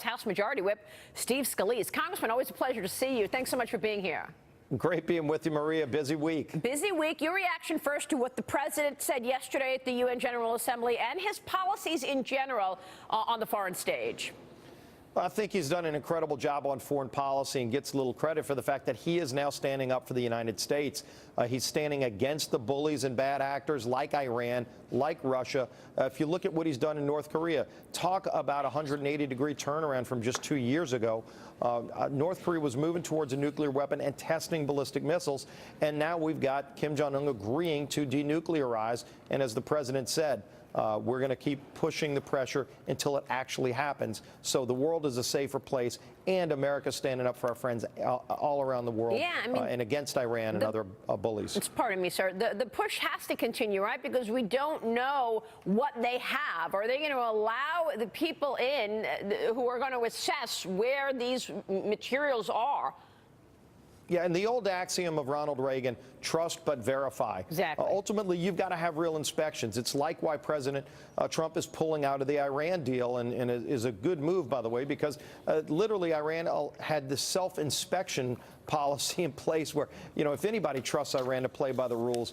House Majority Whip Steve Scalise. Congressman, always a pleasure to see you. Thanks so much for being here. Great being with you, Maria. Busy week. Busy week. Your reaction first to what the president said yesterday at the UN General Assembly and his policies in general on the foreign stage. I think he's done an incredible job on foreign policy and gets a little credit for the fact that he is now standing up for the United States. He's standing against the bullies and bad actors like Iran, like Russia. If you look at what he's done in North Korea, talk about a 180-degree turnaround from just 2 years ago. North Korea was moving towards a nuclear weapon and testing ballistic missiles, and now we've got Kim Jong-un agreeing to denuclearize, and as the president said, we're going to keep pushing the pressure until it actually happens. So the world is a safer place, and America standing up for our friends all around the world, and against Iran and other bullies. Pardon me, sir. The push has to continue, right? Because we don't know what they have. Are they going to allow the people in who are going to assess where these materials are? Yeah, and the old axiom of Ronald Reagan, trust but verify. Exactly. Ultimately, you've got to have real inspections. It's like why President Trump is pulling out of the Iran deal, and is a good move, by the way, because literally Iran had this self-inspection policy in place where, if anybody trusts Iran to play by the rules,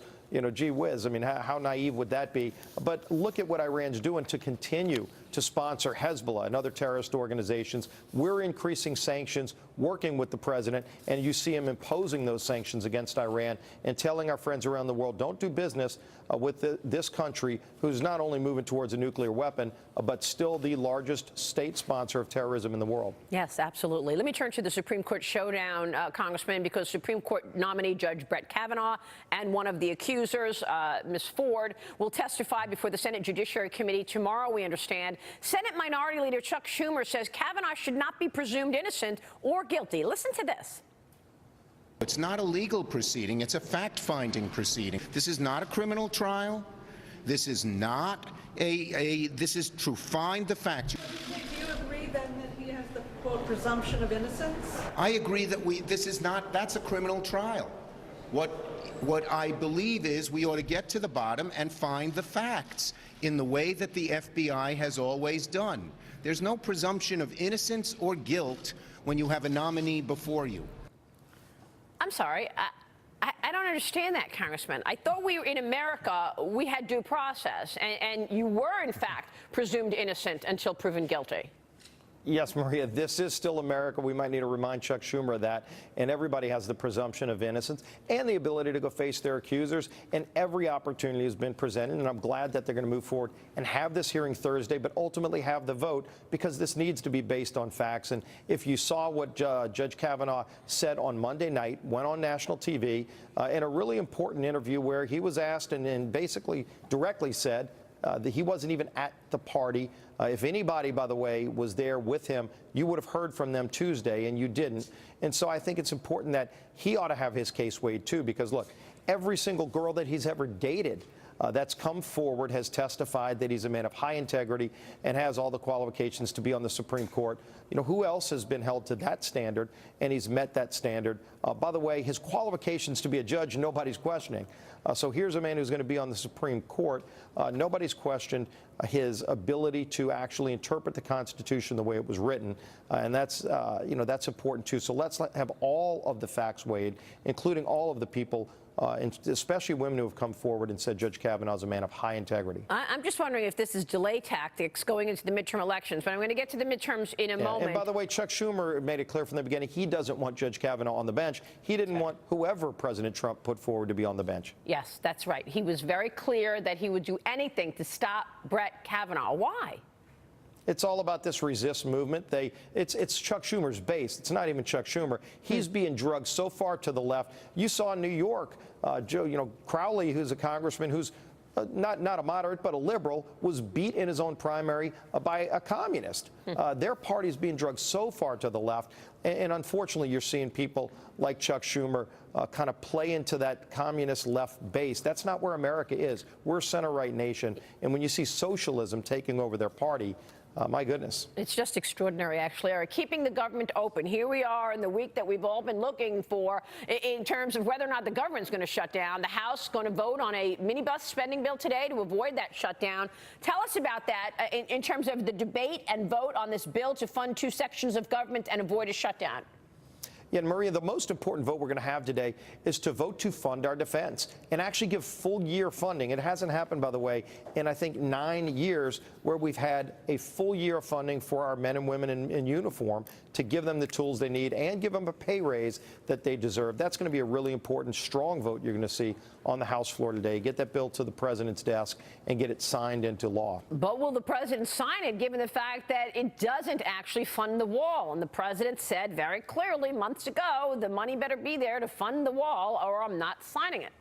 gee whiz, I mean, how naive would that be? But look at what Iran's doing to continue to sponsor Hezbollah and other terrorist organizations. We're increasing sanctions, working with the president, and you see him imposing those sanctions against Iran and telling our friends around the world, don't do business with this country who's not only moving towards a nuclear weapon, but still the largest state sponsor of terrorism in the world. Yes, absolutely. Let me turn to the Supreme Court showdown, Congressman, because Supreme Court nominee Judge Brett Kavanaugh and one of the accusers, Ms. Ford, will testify before the Senate Judiciary Committee tomorrow, we understand. Senate Minority Leader Chuck Schumer says Kavanaugh should not be presumed innocent or guilty. Listen to this. It's not a legal proceeding. It's a fact-finding proceeding. This is not a criminal trial. This is not this is to find the facts. Do you agree then that he has the, quote, presumption of innocence? I agree that that's a criminal trial. What I believe is we ought to get to the bottom and find the facts in the way that the FBI has always done. There's no presumption of innocence or guilt when you have a nominee before you. I'm sorry. I don't understand that, Congressman. I thought we were in America, we had due process, and you were, in fact, presumed innocent until proven guilty. Yes, Maria, this is still America. We might need to remind Chuck Schumer of that. And everybody has the presumption of innocence and the ability to go face their accusers. And every opportunity has been presented. And I'm glad that they're going to move forward and have this hearing Thursday, but ultimately have the vote, because this needs to be based on facts. And if you saw what Judge Kavanaugh said on Monday night, went on national TV in a really important interview where he was asked and basically directly said that he wasn't even at the party. If anybody, by the way, was there with him, you would have heard from them Tuesday, and you didn't. And so I think it's important that he ought to have his case weighed, too, because, look, every single girl that he's ever dated that's come forward has testified that he's a man of high integrity and has all the qualifications to be on the Supreme Court. Who else has been held to that standard, and he's met that standard? By the way, his qualifications to be a judge, nobody's questioning. So here's a man who's going to be on the Supreme Court. Nobody's questioned his ability to actually interpret the Constitution the way it was written, and that's that's important too. So let's have all of the facts weighed, including all of the people, and especially women who have come forward and said Judge Kavanaugh is a man of high integrity. I'm just wondering if this is delay tactics going into the midterm elections, but I'm going to get to the midterms in a moment. And by the way, Chuck Schumer made it clear from the beginning he doesn't want Judge Kavanaugh on the bench. He didn't want whoever President Trump put forward to be on the bench. Yes, that's right. He was very clear that he would do anything to stop Brett Kavanaugh. Why? It's all about this resist movement. It's Chuck Schumer's base. It's not even Chuck Schumer. He's being drugged so far to the left. You saw in New York, Crowley, who's a congressman who's not a moderate but a liberal, was beat in his own primary by a communist. Their party's being drugged so far to the left, and unfortunately you're seeing people like Chuck Schumer kind of play into that communist left base. That's not where America is. We're a center-right nation, and when you see socialism taking over their party, My goodness. It's just extraordinary, actually. All right, keeping the government open. Here we are in the week that we've all been looking for in terms of whether or not the government's going to shut down. The House is going to vote on a minibus spending bill today to avoid that shutdown. Tell us about that in terms of the debate and vote on this bill to fund two sections of government and avoid a shutdown. Yeah, and Maria, the most important vote we're going to have today is to vote to fund our defense and actually give full year funding. It hasn't happened, by the way, in I think 9 years where we've had a full year of funding for our men and women in uniform to give them the tools they need and give them a pay raise that they deserve. That's going to be a really important, strong vote you're going to see on the House floor today. Get that bill to the president's desk and get it signed into law. But will the president sign it, given the fact that it doesn't actually fund the wall? And the president said very clearly months ago, the money better be there to fund the wall or I'm not signing it.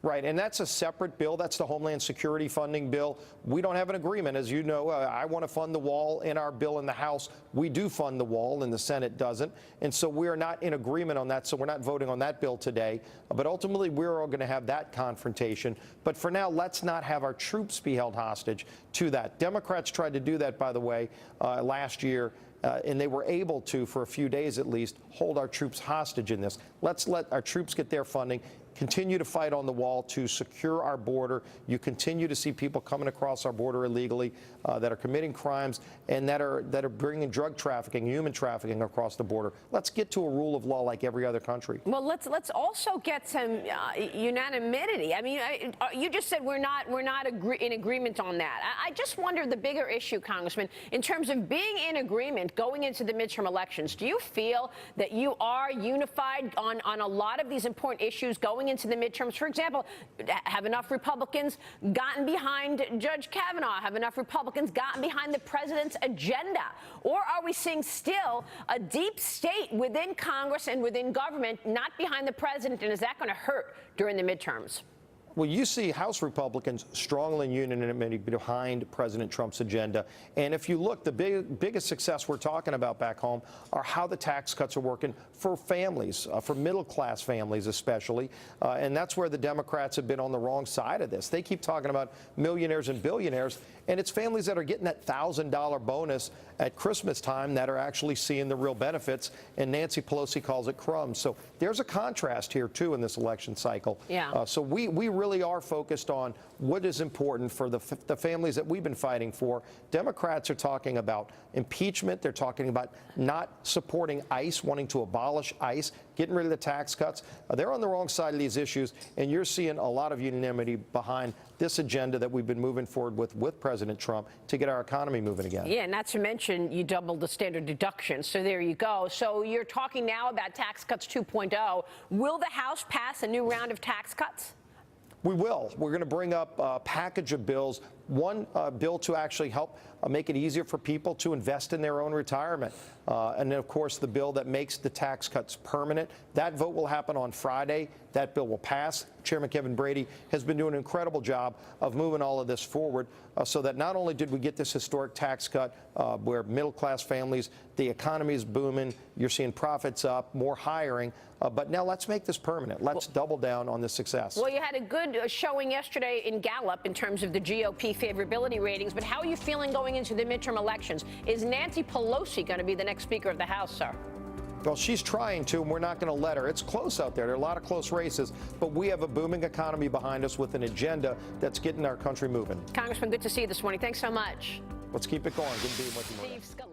Right, and that's a separate bill. That's the Homeland Security funding bill. We don't have an agreement. As you know, I want to fund the wall in our bill in the House. We do fund the wall, and the Senate doesn't. And so we are not in agreement on that, so we're not voting on that bill today. But ultimately, we're all going to have that confrontation. But for now, let's not have our troops be held hostage to that. Democrats tried to do that, by the way, last year. And they were able to, for a few days at least, hold our troops hostage in this. Let's let our troops get their funding, continue to fight on the wall to secure our border. You continue to see people coming across our border illegally that are committing crimes and that are bringing drug trafficking, human trafficking across the border. Let's get to a rule of law like every other country. Well, let's also get some unanimity. I mean, you just said we're not in agreement on that. I just wonder the bigger issue, Congressman, in terms of being in agreement going into the midterm elections. Do you feel that you are unified on a lot of these important issues going into the midterms? For example, have enough Republicans gotten behind Judge Kavanaugh? Have enough Republicans gotten behind the president's agenda? Or are we seeing still a deep state within Congress and within government not behind the president? And is that going to hurt during the midterms? Well, you see House Republicans strongly in unanimity behind President Trump's agenda. And if you look, the biggest success we're talking about back home are how the tax cuts are working for families, for middle-class families especially. And that's where the Democrats have been on the wrong side of this. They keep talking about millionaires and billionaires, and it's families that are getting that $1,000 bonus at Christmas time that are actually seeing the real benefits, and Nancy Pelosi calls it crumbs. So there's a contrast here, too, in this election cycle. Yeah. So we really are focused on what is important for the families that we've been fighting for. Democrats are talking about impeachment. They're talking about not supporting ICE, wanting to abolish ICE, getting rid of the tax cuts. They're on the wrong side of these issues, and you're seeing a lot of unanimity behind this agenda that we've been moving forward with President Trump to get our economy moving again. Yeah, not to mention you doubled the standard deduction. So there you go. So you're talking now about tax cuts 2.0. Will the House pass a new round of tax cuts? We will. We're going to bring up a package of bills. One bill to actually help make it easier for people to invest in their own retirement. And then, of course, the bill that makes the tax cuts permanent. That vote will happen on Friday. That bill will pass. Chairman Kevin Brady has been doing an incredible job of moving all of this forward so that not only did we get this historic tax cut where middle-class families, the economy is booming, you're seeing profits up, more hiring, but now let's make this permanent. Let's double down on this success. Well, you had a good showing yesterday in Gallup in terms of the GOP favorability ratings, but how are you feeling going into the midterm elections? Is Nancy Pelosi going to be the next Speaker of the House, sir? Well, she's trying to, and we're not going to let her. It's close out there. There are a lot of close races, but we have a booming economy behind us with an agenda that's getting our country moving. Congressman, good to see you this morning. Thanks so much. Let's keep it going. Good being with you, Maria. Scalise.